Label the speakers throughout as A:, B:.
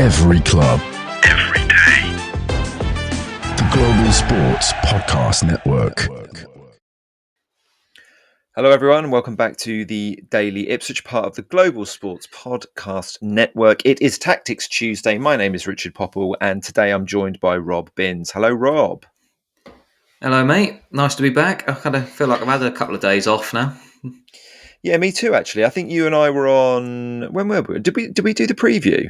A: Every club. Every day. The Global Sports Podcast Network.
B: Hello everyone, welcome back to the Daily Ipswich, part of the Global Sports Podcast Network. It is Tactics Tuesday. My name is Richard Popple and today I'm joined by Rob Binns. Hello Rob.
C: Hello mate, nice to be back. I kind of feel like I've had a couple of days off now.
B: Yeah, me too actually. I think you and I were on, when were we? Did we do the preview?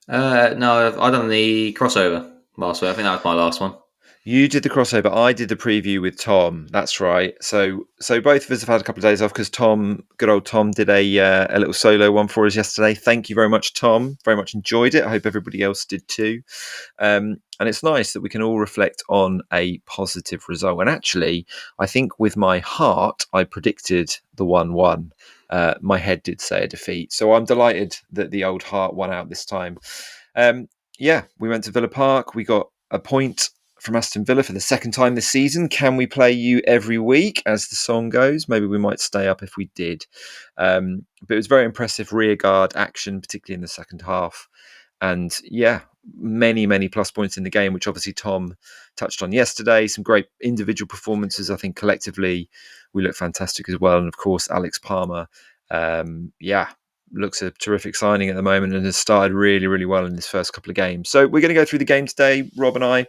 C: No, I've done the crossover last week. I think that was my last one.
B: You did the crossover. I did the preview with Tom. That's right. So both of us have had a couple of days off because good old Tom, did a little solo one for us yesterday. Thank you very much, Tom. Very much enjoyed it. I hope everybody else did too. And it's nice that we can all reflect on a positive result. And actually, I think with my heart, I predicted the 1-1. My head did say a defeat. So I'm delighted that the old heart won out this time. We went to Villa Park. We got a point from Aston Villa for the second time this season. Can we play you every week, as the song goes? Maybe we might stay up if we did. But it was very impressive rearguard action, particularly in the second half. And many, many plus points in the game, which obviously Tom touched on yesterday. Some great individual performances. I think collectively we look fantastic as well. And of course, Alex Palmer, looks a terrific signing at the moment and has started really, really well in his first couple of games. So we're going to go through the game today, Rob and I,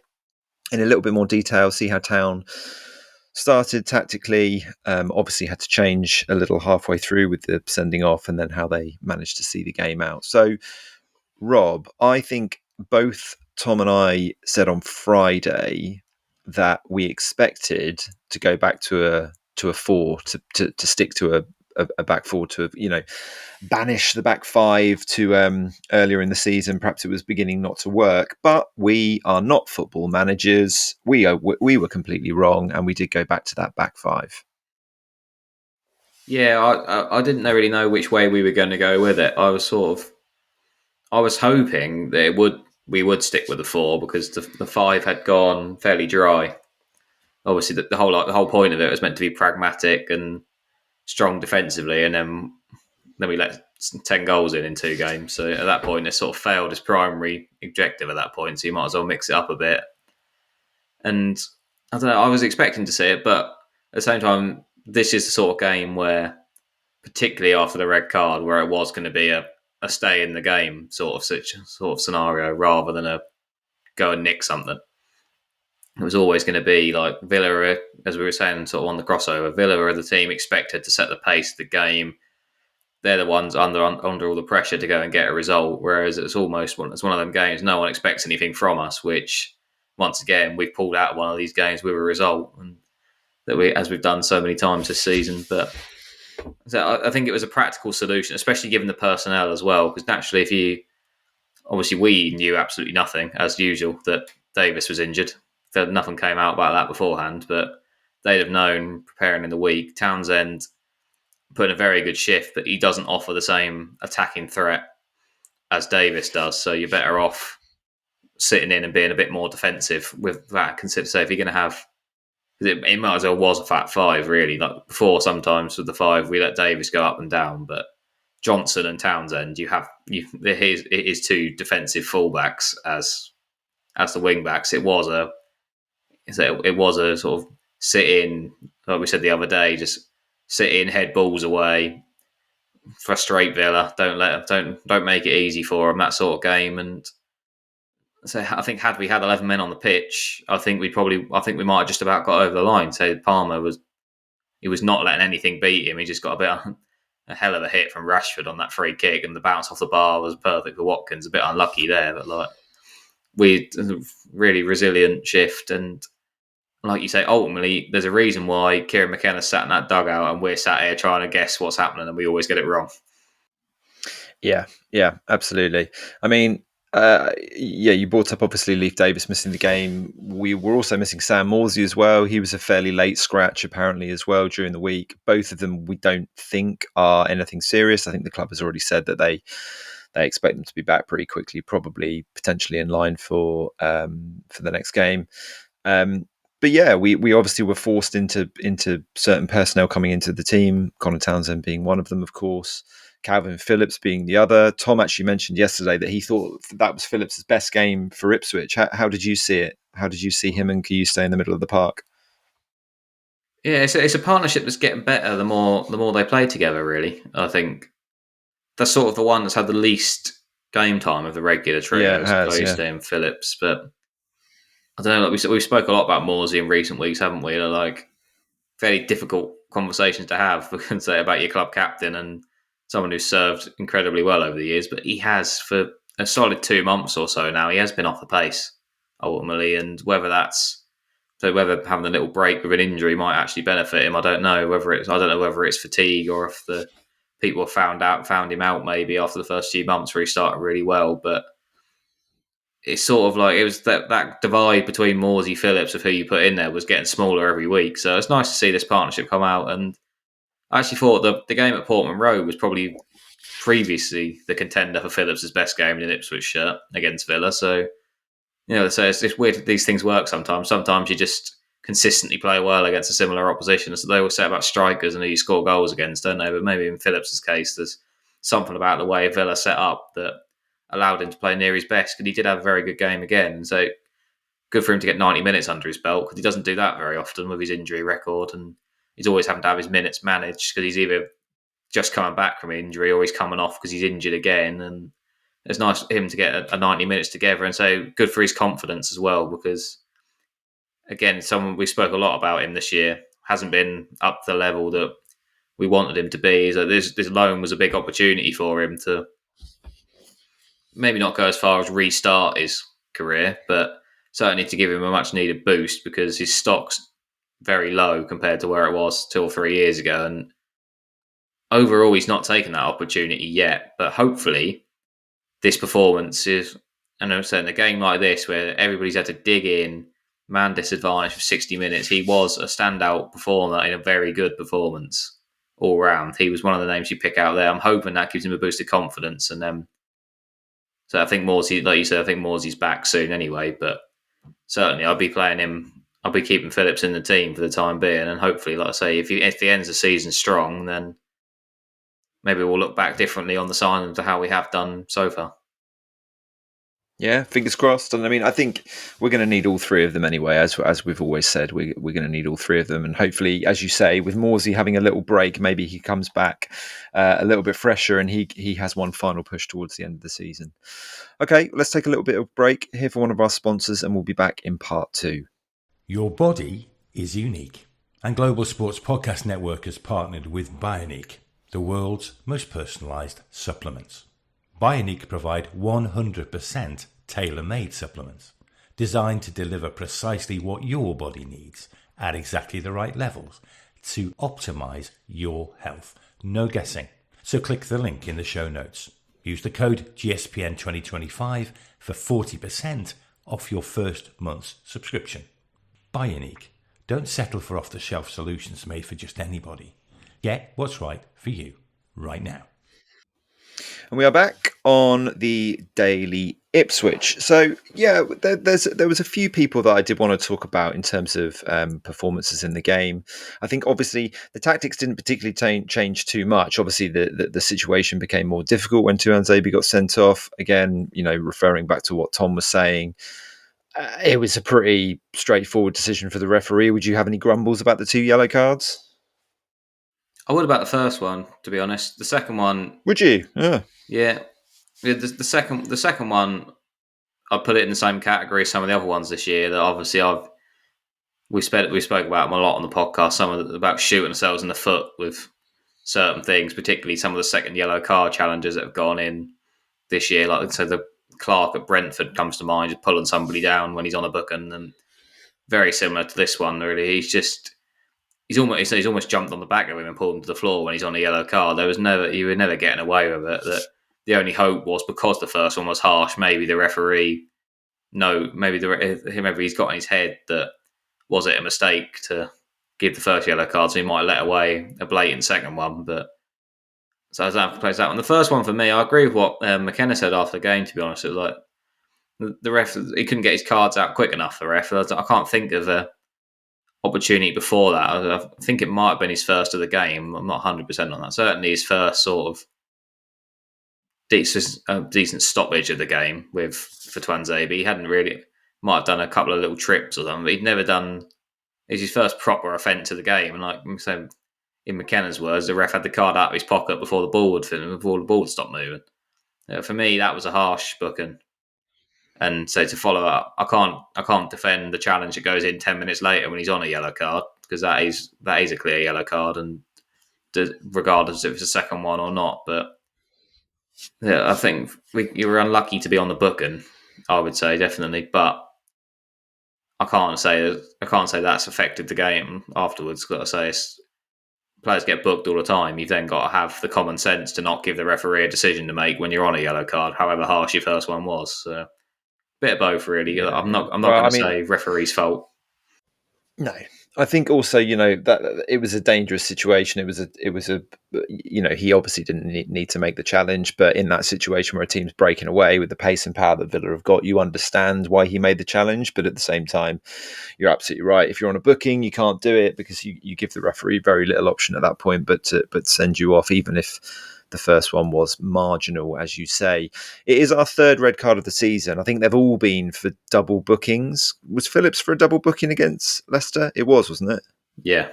B: in a little bit more detail, see how Town started tactically. Obviously had to change a little halfway through with the sending off and then how they managed to see the game out. So, Rob, I think both Tom and I said on Friday that we expected to go back to a four, to stick to a back four, to banish the back five to earlier in the season. Perhaps it was beginning not to work, but we are not football managers. We were completely wrong, and we did go back to that back five.
C: Yeah, I didn't really know which way we were going to go with it. I was hoping that we would stick with the four because the five had gone fairly dry. Obviously, the whole point of it was meant to be pragmatic and strong defensively, and then we let 10 goals in 2 games. So at that point, it sort of failed its primary objective at that point. So you might as well mix it up a bit. And I don't know, I was expecting to see it, but at the same time, this is the sort of game where, particularly after the red card, where it was going to be a stay in the game sort of scenario rather than a go and nick something. It was always going to be like Villa, as we were saying, sort of on the crossover. Villa are the team expected to set the pace of the game. They're the ones under all the pressure to go and get a result. Whereas it's one of them games no one expects anything from us. Which, once again, we've pulled out one of these games with a result, and as we've done so many times this season. But so I think it was a practical solution, especially given the personnel as well. Because naturally, we knew absolutely nothing as usual that Davis was injured. Nothing came out about that beforehand, but they'd have known preparing in the week. Townsend put in a very good shift, but he doesn't offer the same attacking threat as Davis does. So you're better off sitting in and being a bit more defensive with that. Consider, say, if you're going to have, it might as well was a fat five, really. Like before, sometimes with the five, we let Davis go up and down, but Johnson and Townsend, it is 2 defensive fullbacks as the wing backs. It was a sort of sit in, like we said the other day, just sit in, head balls away, frustrate Villa, don't make it easy for them, that sort of game. And so I think had we had 11 men on the pitch, I think we might have just about got over the line. So Palmer was not letting anything beat him. He just got a hell of a hit from Rashford on that free kick, and the bounce off the bar was perfect for Watkins. A bit unlucky there, but we really resilient shift. And like you say, ultimately, there's a reason why Kieran McKenna sat in that dugout and we're sat here trying to guess what's happening, and we always get it wrong.
B: Yeah, absolutely. I mean, you brought up obviously Leif Davis missing the game. We were also missing Sam Morsey as well. He was a fairly late scratch apparently as well during the week. Both of them we don't think are anything serious. I think the club has already said that they expect them to be back pretty quickly, probably potentially in line for the next game. But yeah, we obviously were forced into certain personnel coming into the team, Connor Townsend being one of them, of course. Calvin Phillips being the other. Tom actually mentioned yesterday that he thought that was Phillips' best game for Ipswich. How did you see it? How did you see him and Kiyosu in the middle of the park?
C: Yeah, it's a partnership that's getting better the more they play together. Really, I think that's sort of the one that's had the least game time of the regular trio,
B: Yeah, it
C: as
B: has,
C: opposed to Phillips. But I don't know. Like we spoke a lot about Morsey in recent weeks, haven't we? They're like fairly difficult conversations to have because say about your club captain and someone who's served incredibly well over the years. But he has for a solid 2 months or so now. He has been off the pace ultimately, and whether having a little break with an injury might actually benefit him, I don't know. I don't know whether it's fatigue or if the people have found him out maybe after the first few months where he started really well. But it's sort of like it was that divide between Morsey Phillips of who you put in there was getting smaller every week. So it's nice to see this partnership come out. And I actually thought the game at Portman Road was probably previously the contender for Phillips' best game in an Ipswich shirt against Villa. So so it's weird that these things work sometimes. Sometimes you just consistently play well against a similar opposition. So they always say about strikers and who you score goals against, don't they? But maybe in Phillips' case, there's something about the way Villa set up that allowed him to play near his best. And he did have a very good game again. So good for him to get 90 minutes under his belt because he doesn't do that very often with his injury record. And he's always having to have his minutes managed because he's either just coming back from injury or he's coming off because he's injured again. And it's nice for him to get a 90 minutes together, and so good for his confidence as well. Because again, someone we spoke a lot about him this year hasn't been up to the level that we wanted him to be. So this loan was a big opportunity for him to maybe not go as far as restart his career, but certainly to give him a much needed boost because his stock's very low compared to where it was 2 or 3 years ago. And overall, he's not taken that opportunity yet, but hopefully this performance is, and I'm saying a game like this where everybody's had to dig in, man disadvantaged for 60 minutes, he was a standout performer in a very good performance all round. He was one of the names you pick out there. I'm hoping that gives him a boost of confidence. And then, so I think Morsey, like you said, I think Morsey's back soon anyway, but certainly I'll be playing him. I'll be keeping Phillips in the team for the time being. And hopefully, like I say, if he ends the season strong, then maybe we'll look back differently on the signing to how we have done so far.
B: Yeah, fingers crossed. And I mean, I think we're going to need all three of them anyway. As we've always said, we're going to need all three of them. And hopefully, as you say, with Morsey having a little break, maybe he comes back a little bit fresher and he has one final push towards the end of the season. Okay, let's take a little bit of break here for one of our sponsors and we'll be back in part 2.
D: Your body is unique. And Global Sports Podcast Network has partnered with Bioniq, the world's most personalised supplements. Bioniq provide 100% tailor-made supplements designed to deliver precisely what your body needs at exactly the right levels to optimize your health. No guessing. So click the link in the show notes. Use the code GSPN2025 for 40% off your first month's subscription. Bioniq. Don't settle for off-the-shelf solutions made for just anybody. Get what's right for you right now.
B: And we are back on the Daily Ipswich. So, yeah, there was a few people that I did want to talk about in terms of performances in the game. I think, obviously, the tactics didn't particularly change too much. Obviously, the situation became more difficult when Tuanzebe got sent off. Again, referring back to what Tom was saying, it was a pretty straightforward decision for the referee. Would you have any grumbles about the 2 yellow cards?
C: I would about the first one, to be honest. The second one,
B: would you? Yeah.
C: The second one, I'd put it in the same category as some of the other ones this year. That obviously we spoke about them a lot on the podcast. About shooting ourselves in the foot with certain things, particularly some of the second yellow card challenges that have gone in this year. Like so, the Clark at Brentford comes to mind, just pulling somebody down when he's on a booking, and very similar to this one. Really, He's almost jumped on the back of him and pulled him to the floor when he's on a yellow card. You were never getting away with it. That the only hope was because the first one was harsh. Maybe the referee, maybe he's got in his head that was it a mistake to give the first yellow card, so he might let away a blatant second one. But so as that plays out on the first one for me, I agree with what McKenna said after the game. To be honest, it was like the ref, he couldn't get his cards out quick enough. The ref, I can't think of a opportunity before that. I think it might have been his first of the game. I'm not 100% on that. Certainly his first sort of decent stoppage of the game for Tuanzebe. He hadn't really, might have done a couple of little trips or something, but he'd never done. It was his first proper offence of the game, and like so, in McKenna's words, the ref had the card out of his pocket before the ball would stop moving. For me, that was a harsh booking. And so to follow up, I can't defend the challenge that goes in 10 minutes later when he's on a yellow card, because that is a clear yellow card, and regardless if it's a second one or not. But yeah, I think you were unlucky to be on the booking, I would say, definitely. But I can't say that's affected the game afterwards. Got to say, players get booked all the time. You've then got to have the common sense to not give the referee a decision to make when you're on a yellow card, however harsh your first one was. So, bit of both, really. Yeah. I'm not going to say referee's fault.
B: No, I think also, that it was a dangerous situation. It was a he obviously didn't need to make the challenge, but in that situation where a team's breaking away with the pace and power that Villa have got, you understand why he made the challenge. But at the same time, you're absolutely right. If you're on a booking, you can't do it because you give the referee very little option at that point, but send you off, even if the first one was marginal, as you say. It is our third red card of the season. I think they've all been for double bookings. Was Phillips for a double booking against Leicester? It was, wasn't it?
C: Yeah.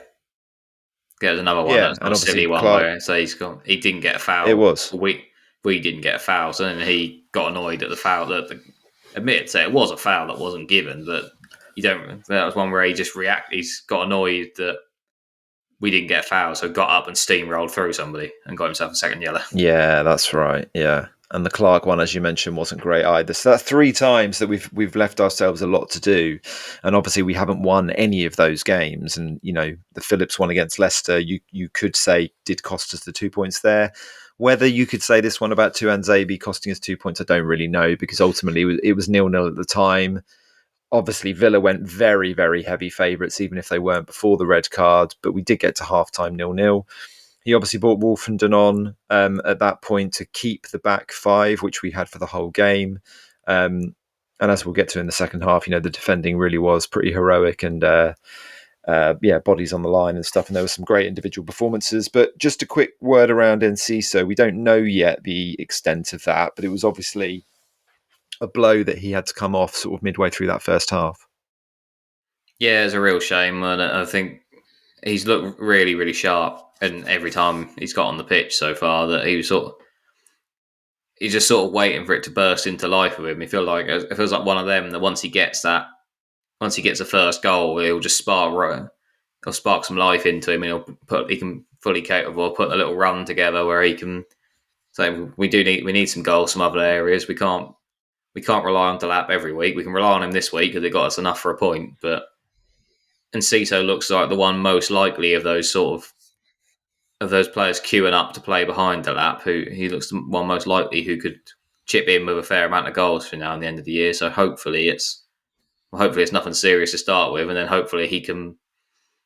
C: There's another one that's not a silly one where he didn't get a foul.
B: It was.
C: We didn't get a foul, so then he got annoyed at the foul admit it was a foul that wasn't given, but that was one where he just he's got annoyed that we didn't get a foul, so got up and steamrolled through somebody and got himself a second yellow.
B: Yeah, that's right. Yeah. And the Clark one, as you mentioned, wasn't great either. So that's 3 times that we've left ourselves a lot to do. And obviously we haven't won any of those games. And, the Phillips one against Leicester, you could say did cost us the 2 points there. Whether you could say this one about Tuanzebe costing us 2 points, I don't really know, because ultimately it was 0-0 at the time. Obviously, Villa went very, very heavy favourites, even if they weren't before the red card. But we did get to half-time 0-0. He obviously brought Wolfenden on at that point to keep the back 5, which we had for the whole game. And as we'll get to in the second half, the defending really was pretty heroic and, bodies on the line and stuff. And there were some great individual performances. But just a quick word around Enciso. We don't know yet the extent of that, but it was obviously a blow that he had to come off sort of midway through that first half.
C: Yeah, it's a real shame, and I think he's looked really, really sharp, and every time he's got on the pitch so far, that he's just sort of waiting for it to burst into life with him. It feels like one of them that once he gets the first goal, he'll just spark some life into him, and he can fully capable of putting a little run together where he can say we need some goals, some other areas. We can't rely on Delap every week. We can rely on him this week because they got us enough for a point. But Enciso looks like the one most likely of those players queuing up to play behind Delap. Who he looks the one most likely who could chip in with a fair amount of goals for now and the end of the year. So hopefully it's nothing serious to start with, and then hopefully he can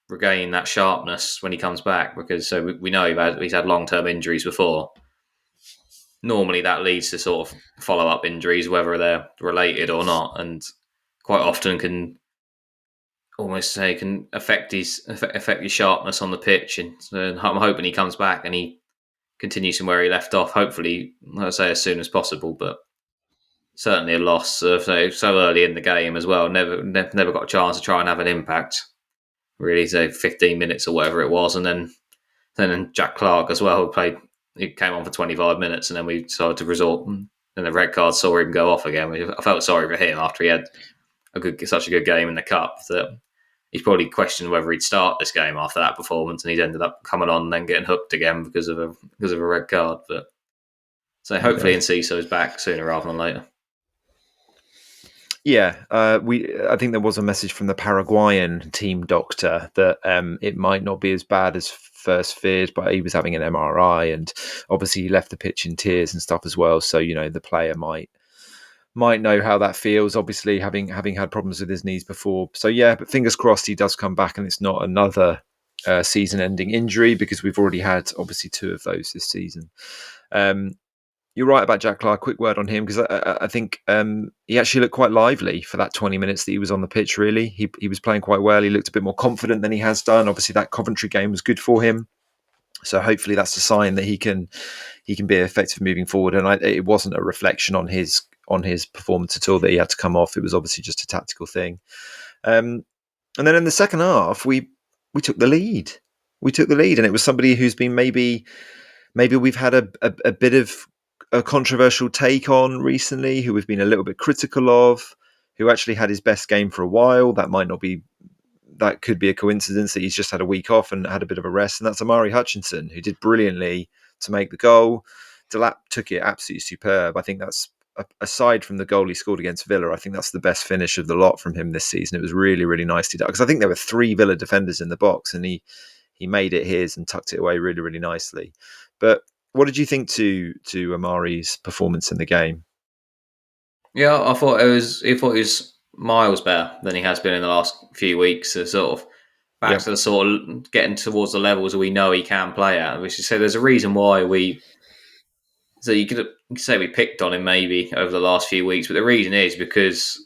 C: regain that sharpness when he comes back. Because we know he's had long-term injuries before. Normally that leads to sort of follow-up injuries, whether they're related or not, and quite often can affect his sharpness on the pitch. And I'm hoping he comes back and he continues from where he left off. Hopefully, I'd say as soon as possible, but certainly a loss so early in the game as well. Never got a chance to try and have an impact. Really, say 15 minutes or whatever it was, and then Jack Clark as well He came on for 25 minutes, and then we decided to resort, and the red card saw him go off again. I felt sorry for him after he had such a good game in the cup that he's probably questioned whether he'd start this game after that performance, and he's ended up coming on and then getting hooked again because of a red card. But so hopefully Enciso is back sooner rather than later.
B: Yeah, I think there was a message from the Paraguayan team doctor that it might not be as bad as first feared, but he was having an MRI, and obviously he left the pitch in tears and stuff as well. So the player might know how that feels. Obviously, having had problems with his knees before. So yeah, but fingers crossed he does come back, and it's not another season-ending injury, because we've already had obviously 2 of those this season. You're right about Jack Clark. Quick word on him, because I think he actually looked quite lively for that 20 minutes that he was on the pitch, really. He was playing quite well. He looked a bit more confident than he has done. Obviously, that Coventry game was good for him. So hopefully that's a sign that he can be effective moving forward. And it wasn't a reflection on his performance at all that he had to come off. It was obviously just a tactical thing. And then in the second half, we took the lead. And it was somebody who's been maybe we've had a bit of a controversial take on recently, who we've been a little bit critical of, who actually had his best game for a while. That could be a coincidence that he's just had a week off and had a bit of a rest. And that's Amari Hutchinson, who did brilliantly to make the goal. Delap took it absolutely superb. I think that's, aside from the goal he scored against Villa, I think that's the best finish of the lot from him this season. It was really, really nicely done, because I think there were 3 Villa defenders in the box, and he made it his and tucked it away really, really nicely. But what did you think to Amari's performance in the game?
C: Yeah, I thought he was miles better than he has been in the last few weeks. So sort of back to the sort of getting towards the levels that we know he can play at. Which is, so there's a reason why you could say we picked on him maybe over the last few weeks, but the reason is because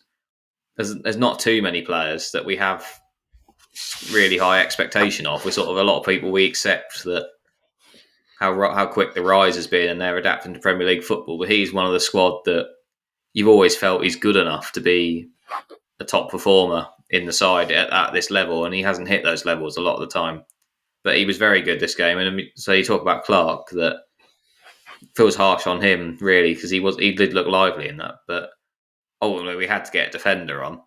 C: there's not too many players that we have really high expectation of. We're sort of, a lot of people, we accept that how quick the rise has been and they're adapting to Premier League football, but he's one of the squad that you've always felt he's good enough to be a top performer in the side at this level, and he hasn't hit those levels a lot of the time. But he was very good this game, and so you talk about Clark, that feels harsh on him really, because he did look lively in that, but ultimately we had to get a defender on.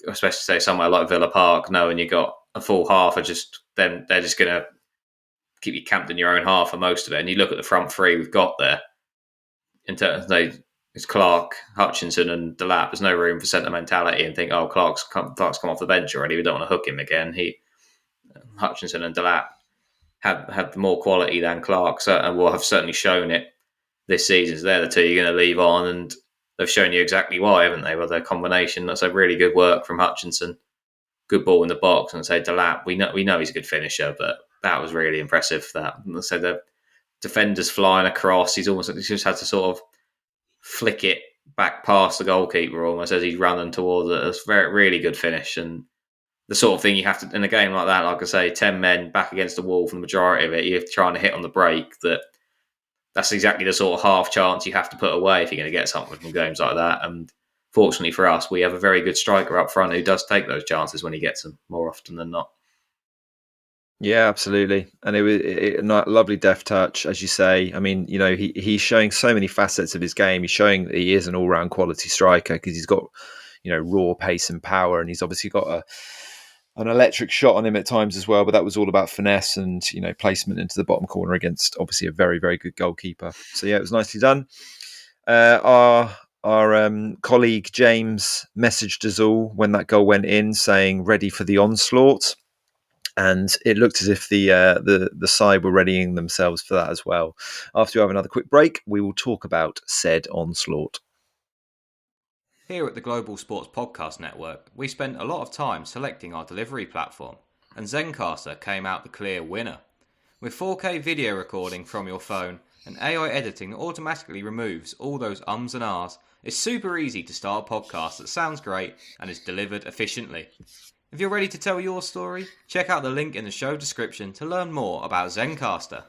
C: Especially say somewhere like Villa Park, knowing you got a full half, they're just going to keep you camped in your own half for most of it. And you look at the front three we've got there, in terms of it's Clark, Hutchinson, and Delap. There's no room for sentimentality and think, oh, Clark's come off the bench already, we don't want to hook him again. Hutchinson and Delap have more quality than Clark, and will have certainly shown it this season. So they're the two you're going to leave on, and they've shown you exactly why, haven't they? Well, their combination. That's a really good work from Hutchinson. Good ball in the box, and say Delap. We know he's a good finisher, but that was really impressive. So the defenders flying across. He's just had to sort of flick it back past the goalkeeper almost as he's running towards it. It's a really good finish, and the sort of thing you have to, in a game like that, like I say, 10 men back against the wall for the majority of it, you're trying to hit on the break. That's exactly the sort of half chance you have to put away if you're going to get something from games like that. And fortunately for us, we have a very good striker up front who does take those chances when he gets them more often than not.
B: Yeah, absolutely. And it was a lovely deft touch, as you say. I mean, he's showing so many facets of his game. He's showing that he is an all-round quality striker, because he's got, raw pace and power, and he's obviously got an electric shot on him at times as well. But that was all about finesse and, placement into the bottom corner against obviously a very, very good goalkeeper. So yeah, it was nicely done. Our colleague James messaged us all when that goal went in, saying ready for the onslaught. And it looked as if the side were readying themselves for that as well. After we have another quick break, we will talk about said onslaught.
E: Here at the Global Sports Podcast Network, we spent a lot of time selecting our delivery platform, and Zencastr came out the clear winner. With 4K video recording from your phone and AI editing that automatically removes all those ums and ahs, it's super easy to start a podcast that sounds great and is delivered efficiently. If you're ready to tell your story, check out the link in the show description to learn more about Zencastr.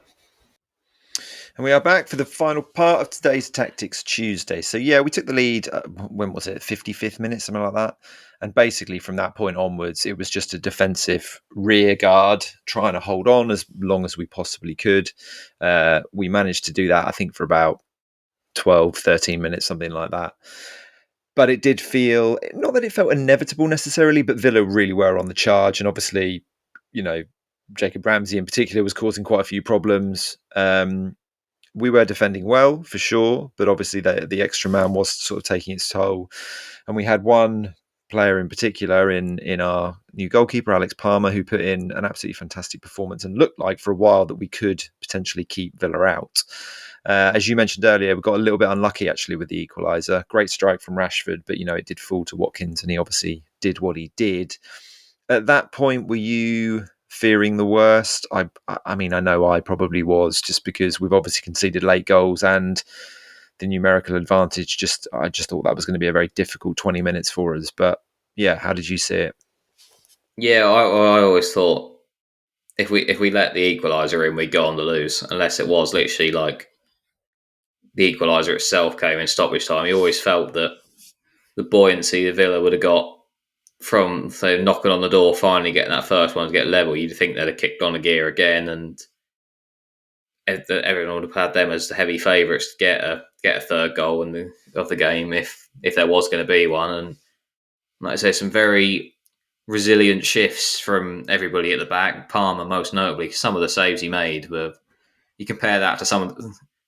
B: And we are back for the final part of today's Tactics Tuesday. So yeah, we took the lead, when was it, 55th minute, something like that. And basically from that point onwards, it was just a defensive rear guard, trying to hold on as long as we possibly could. We managed to do that, I think, for about 12, 13 minutes, something like that. But it did feel, not that it felt inevitable necessarily, but Villa really were on the charge. And obviously, Jacob Ramsey in particular was causing quite a few problems. We were defending well, for sure, but obviously the extra man was sort of taking its toll. And we had one player in particular in our new goalkeeper, Alex Palmer, who put in an absolutely fantastic performance and looked like for a while that we could potentially keep Villa out. As you mentioned earlier, we got a little bit unlucky actually with the equaliser. Great strike from Rashford, but it did fall to Watkins, and he obviously did what he did. At that point, were you fearing the worst? I mean, I know I probably was, just because we've obviously conceded late goals and the numerical advantage. I just thought that was going to be a very difficult 20 minutes for us. But yeah, how did you see it?
C: Yeah, I always thought if we let the equaliser in, we'd go on to lose. Unless it was literally like the equaliser itself came in stoppage time. You always felt that the buoyancy the Villa would have got from, say, knocking on the door, finally getting that first one to get level, you'd think they'd have kicked on a gear again, and everyone would have had them as the heavy favourites to get a third goal of the game if there was going to be one. And like I say, some very resilient shifts from everybody at the back. Palmer, most notably, some of the saves he made were. You compare that to some of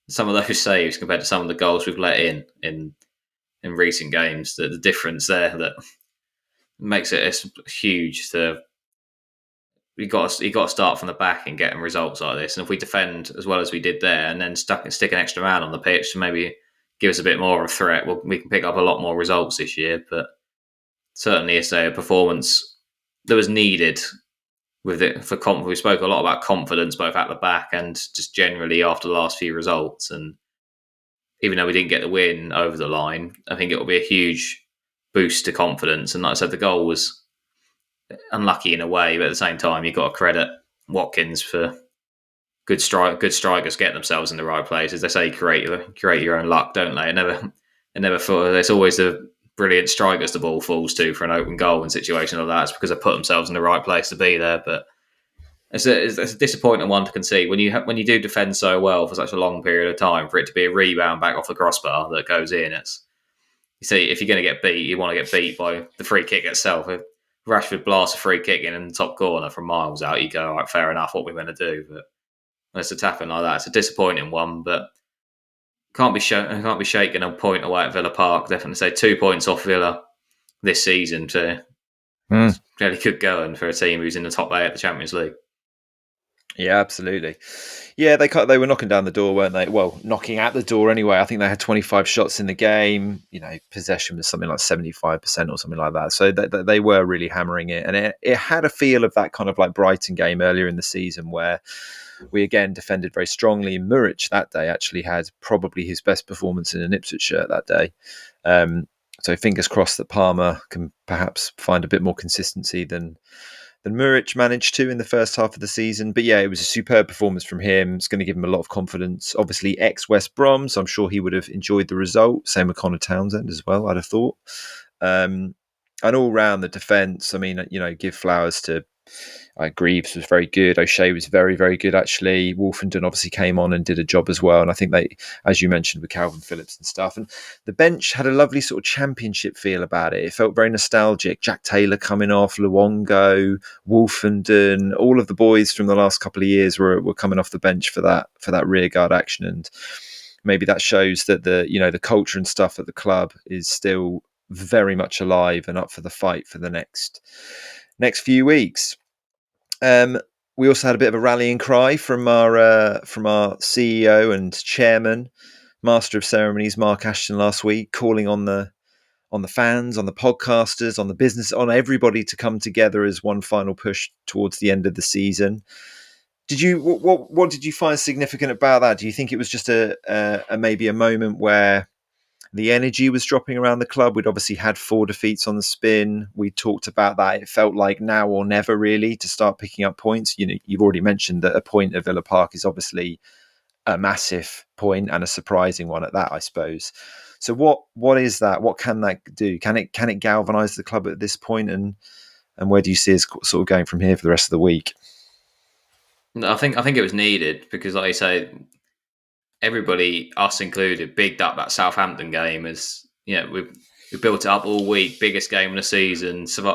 C: those saves compared to some of the goals we've let in recent games. The difference there that makes it huge. You got to start from the back and getting results like this. And if we defend as well as we did there, and then stick an extra man on the pitch to maybe give us a bit more of a threat, we can pick up a lot more results this year. But certainly, it's a performance that was needed with it for confidence. We spoke a lot about confidence both at the back and just generally after the last few results. And even though we didn't get the win over the line, I think it will be a huge boost to confidence. And like I said, the goal was unlucky in a way, but at the same time, you've got to credit Watkins for good strikers getting themselves in the right places. They say create your own luck, don't they? There's always the brilliant strikers the ball falls to for an open goal in situations like that. It's because they put themselves in the right place to be there. But it's a disappointing one to concede when you do defend so well for such a long period of time, for it to be a rebound back off the crossbar that goes in. You see, if you're going to get beat, you want to get beat by the free kick itself. If Rashford blasts a free kick in the top corner from miles out, you go, all right, fair enough, what we're going to do. But when it's a tapping like that, it's a disappointing one, but can't be shaken a point away at Villa Park. Definitely say 2 points off Villa this season to really good going for a team who's in the top 8 of the Champions League.
B: Yeah, absolutely. Yeah, they were knocking down the door, weren't they? Well, knocking at the door anyway. I think they had 25 shots in the game. Possession was something like 75% or something like that. So they were really hammering it. And it had a feel of that kind of like Brighton game earlier in the season where we again defended very strongly. Muric that day actually had probably his best performance in an Ipswich shirt that day. So fingers crossed that Palmer can perhaps find a bit more consistency than Muric managed to in the first half of the season. But yeah, it was a superb performance from him. It's going to give him a lot of confidence. Obviously, ex-West Brom, so I'm sure he would have enjoyed the result. Same with Connor Townsend as well, I'd have thought. And all round the defence, I mean, give flowers to Greaves was very good. O'Shea was very, very good, actually. Wolfenden obviously came on and did a job as well. And I think they, as you mentioned, with Calvin Phillips and stuff. And the bench had a lovely sort of championship feel about it. It felt very nostalgic. Jack Taylor coming off, Luongo, Wolfenden, all of the boys from the last couple of years were coming off the bench for that rearguard action. And maybe that shows that the culture and stuff at the club is still very much alive and up for the fight for the next few weeks. We also had a bit of a rallying cry from our CEO and chairman, master of ceremonies, Mark Aston, last week, calling on the fans, on the podcasters, on the business, on everybody to come together as one final push towards the end of the season. What did you find significant about that? Do you think it was just a maybe a moment where the energy was dropping around the club? We'd obviously had 4 defeats on the spin. We talked about that. It felt like now or never, really, to start picking up points. You've already mentioned that a point at Villa Park is obviously a massive point and a surprising one at that, I suppose. So what is that? What can that do? Can it galvanise the club at this point? And where do you see us sort of going from here for the rest of the week?
C: I think it was needed because, like you say, everybody, us included, bigged up that Southampton game as we built it up all week, biggest game of the season. So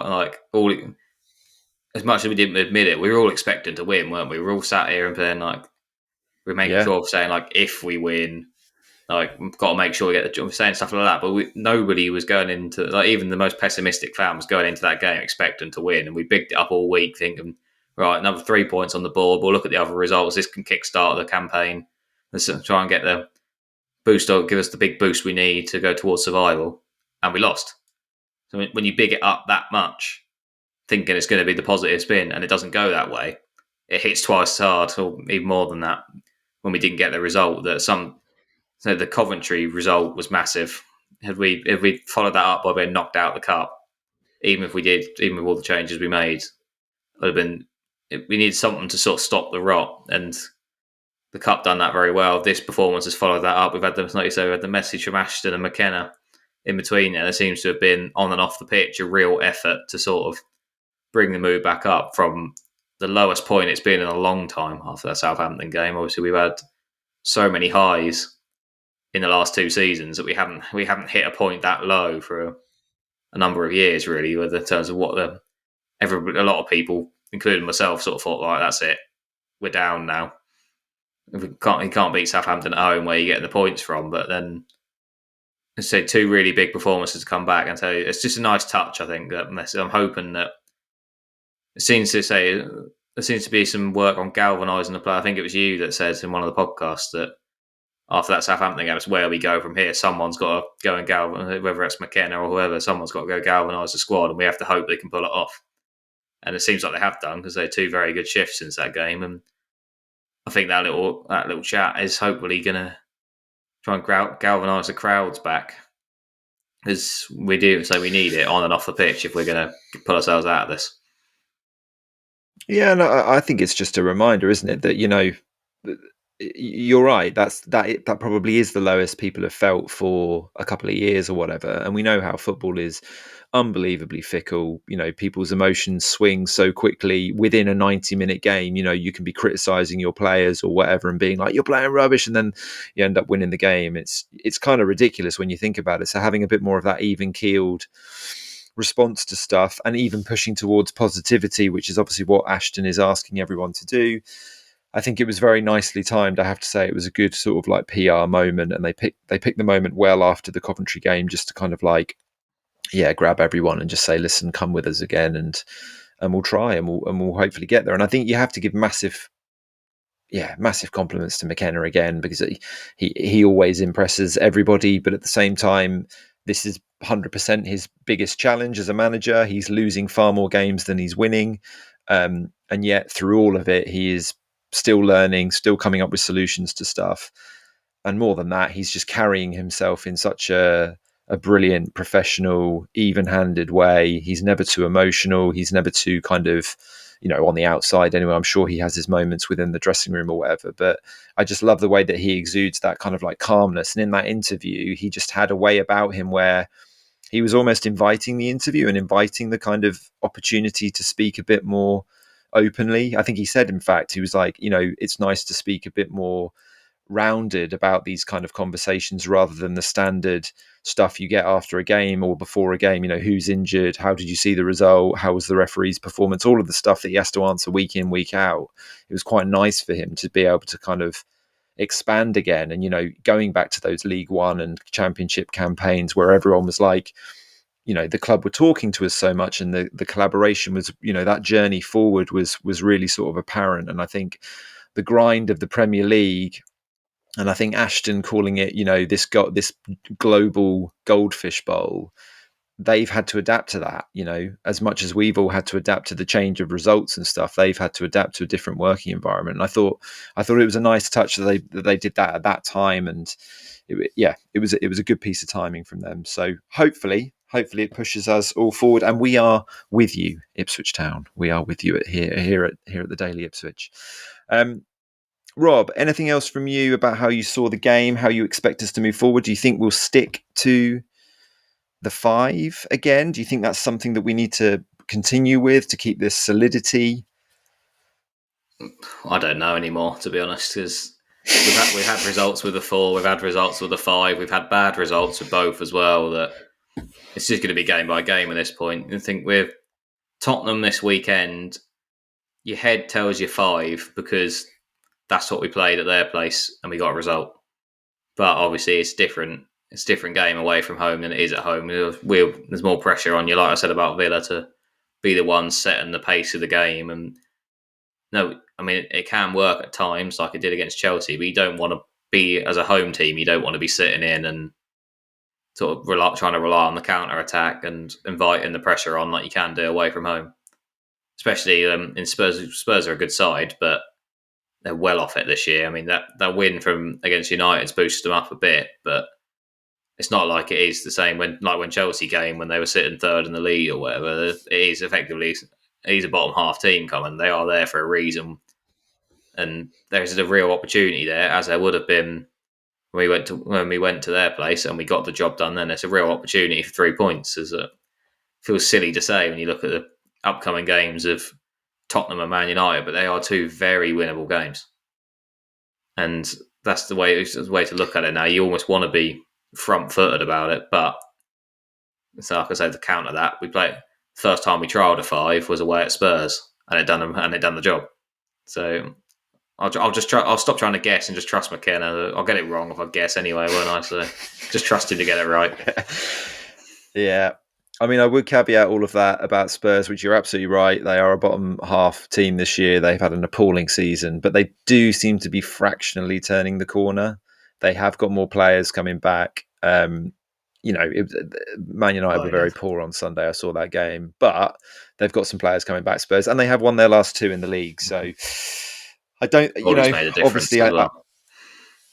C: as much as we didn't admit it, we were all expecting to win, weren't we? We were all sat here and playing we're making sure of saying if we win, we've got to make sure we get the job, saying stuff like that. But nobody was going into even the most pessimistic fan was going into that game expecting to win, and we bigged it up all week, thinking, right, another 3 points on the board. We'll look at the other results. This can kickstart the campaign. Let's try and get the boost or give us the big boost we need to go towards survival. And we lost. So when you big it up that much, thinking it's going to be the positive spin, and it doesn't go that way, it hits twice as hard, or even more than that, when we didn't get the result. So the Coventry result was massive. Had we followed that up by being knocked out of the cup, even with all the changes we made, it would have been we need something to sort of stop the rot, and the Cup done that very well. This performance has followed that up. We've had like you say, we had the message from Aston and McKenna in between there. There seems to have been, on and off the pitch, a real effort to sort of bring the mood back up from the lowest point it's been in a long time after that Southampton game. Obviously, we've had so many highs in the last 2 seasons that we haven't hit a point that low for a number of years, really, in terms of what a lot of people, including myself, sort of thought, right, that's it, we're down now. You can't beat Southampton at home where you're getting the points from, but then I say 2 really big performances to come back and tell you it's just a nice touch. I think that I'm hoping that there seems to be some work on galvanising the player. I think it was you that said in one of the podcasts that after that Southampton game, it's where we go from here. Someone's got to go and galvanise, whether it's McKenna or whoever, someone's got to go galvanise the squad, and we have to hope they can pull it off. And it seems like they have done, because they had 2 very good shifts since that game, and I think that little chat is hopefully going to try and galvanise the crowds back, because we do. So we need it on and off the pitch if we're going to pull ourselves out of this.
B: Yeah, no, I think it's just a reminder, isn't it, that you're right. That probably is the lowest people have felt for a couple of years or whatever, and we know how football is unbelievably fickle. People's emotions swing so quickly within a 90-minute game. You can be criticizing your players or whatever and being like, you're playing rubbish, and then you end up winning the game. It's kind of ridiculous when you think about it. So having a bit more of that even-keeled response to stuff, and even pushing towards positivity, which is obviously what Aston is asking everyone to do, I think it was very nicely timed. I have to say it was a good sort of like PR moment, and they picked the moment well after the Coventry game, just to kind of like, grab everyone and just say, listen, come with us again, and we'll try, and we'll hopefully get there. And I think you have to give massive compliments to McKenna again, because he always impresses everybody, but at the same time, this is 100% his biggest challenge as a manager. He's losing far more games than he's winning, and yet through all of it, he is still learning, still coming up with solutions to stuff. And more than that, he's just carrying himself in such a brilliant, professional, even-handed way. He's never too emotional. He's never too kind of, on the outside anyway. I'm sure he has his moments within the dressing room or whatever, but I just love the way that he exudes that kind of like calmness. And in that interview, he just had a way about him where he was almost inviting the interview and inviting the kind of opportunity to speak a bit more openly. I think he said, in fact, he was like, it's nice to speak a bit more rounded about these kind of conversations, rather than the standard stuff you get after a game or before a game. Who's injured, how did you see the result, how was the referee's performance, all of the stuff that he has to answer week in, week out. It was quite nice for him to be able to kind of expand again, and going back to those League One and Championship campaigns where everyone was like, the club were talking to us so much, and the collaboration was, that journey forward was really sort of apparent. And I think the grind of the Premier League, and I think Aston calling it, this global goldfish bowl, they've had to adapt to that, as much as we've all had to adapt to the change of results and stuff. They've had to adapt to a different working environment. And I thought it was a nice touch that they did that at that time. And it was a good piece of timing from them. So hopefully it pushes us all forward, and we are with you, Ipswich Town. We are with you here at the Daily Ipswich. Rob, anything else from you about how you saw the game, how you expect us to move forward? Do you think we'll stick to the 5 again? Do you think that's something that we need to continue with to keep this solidity?
C: I don't know anymore, to be honest, because we've had results with the 4, we've had results with the 5, we've had bad results with both as well. That it's just going to be game by game at this point. I think with Tottenham this weekend, your head tells you 5 because that's what we played at their place and we got a result. But obviously it's different. It's a different game away from home than it is at home. There's more pressure on you, like I said about Villa, to be the one setting the pace of the game. And no, I mean, it can work at times, like it did against Chelsea, but you don't want to be, as a home team, you don't want to be sitting in and sort of trying to rely on the counter-attack and inviting the pressure on like you can do away from home. Especially in Spurs. Spurs are a good side, but they're well off it this year. I mean, that win against United's boosted them up a bit, but it's not like it is the same when Chelsea came when they were sitting third in the league or whatever. It is effectively he's a bottom half team coming. They are there for a reason, and there's a real opportunity there, as there would have been when we went to their place and we got the job done. Then it's a real opportunity for 3 points. It feels silly to say when you look at the upcoming games of Tottenham and Man United, but they are two very winnable games, and that's the way to look at it now. You almost want to be front-footed about it, but so like I say, to counter that, we played first time we trialled a 5 was away at Spurs, and it done the job. So I'll stop trying to guess and just trust McKenna. I'll get it wrong if I guess anyway, won't I? So just trust him to get it right.
B: Yeah. I mean, I would caveat all of that about Spurs, which you're absolutely right. They are a bottom half team this year. They've had an appalling season, but they do seem to be fractionally turning the corner. They have got more players coming back. Man United were very poor on Sunday. I saw that game, but they've got some players coming back, Spurs, and they have won their last 2 in the league. So I don't,
C: made a difference
B: obviously,
C: as well.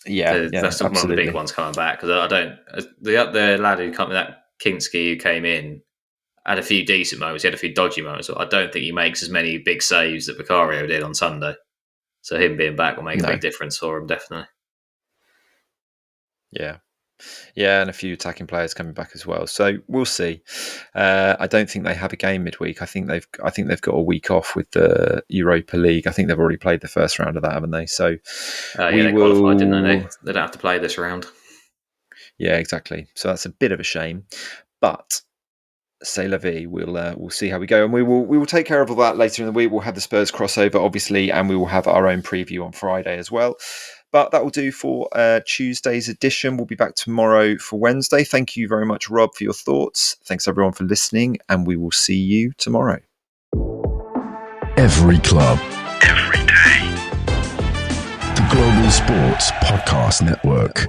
B: That's
C: one of the big ones coming back, because I don't. The lad who come that Kinski who came in had a few decent moments. He had a few dodgy moments. But I don't think he makes as many big saves that Vicario did on Sunday. So him being back will make a big difference for him, definitely.
B: Yeah, and a few attacking players coming back as well. So we'll see. I don't think they have a game midweek. I think they've got a week off with the Europa League. I think they've already played the first round of that, haven't they? So
C: they qualified, didn't they? They don't have to play this round.
B: Yeah, exactly. So that's a bit of a shame, but c'est la vie. We'll see how we go, and we will take care of all that later in the week. We'll have the Spurs crossover, obviously, and we will have our own preview on Friday as well. But that will do for Tuesday's edition. We'll be back tomorrow for Wednesday. Thank you very much, Rob, for your thoughts. Thanks, everyone, for listening, and we will see you tomorrow.
A: Every club, every day. The Global Sports Podcast Network.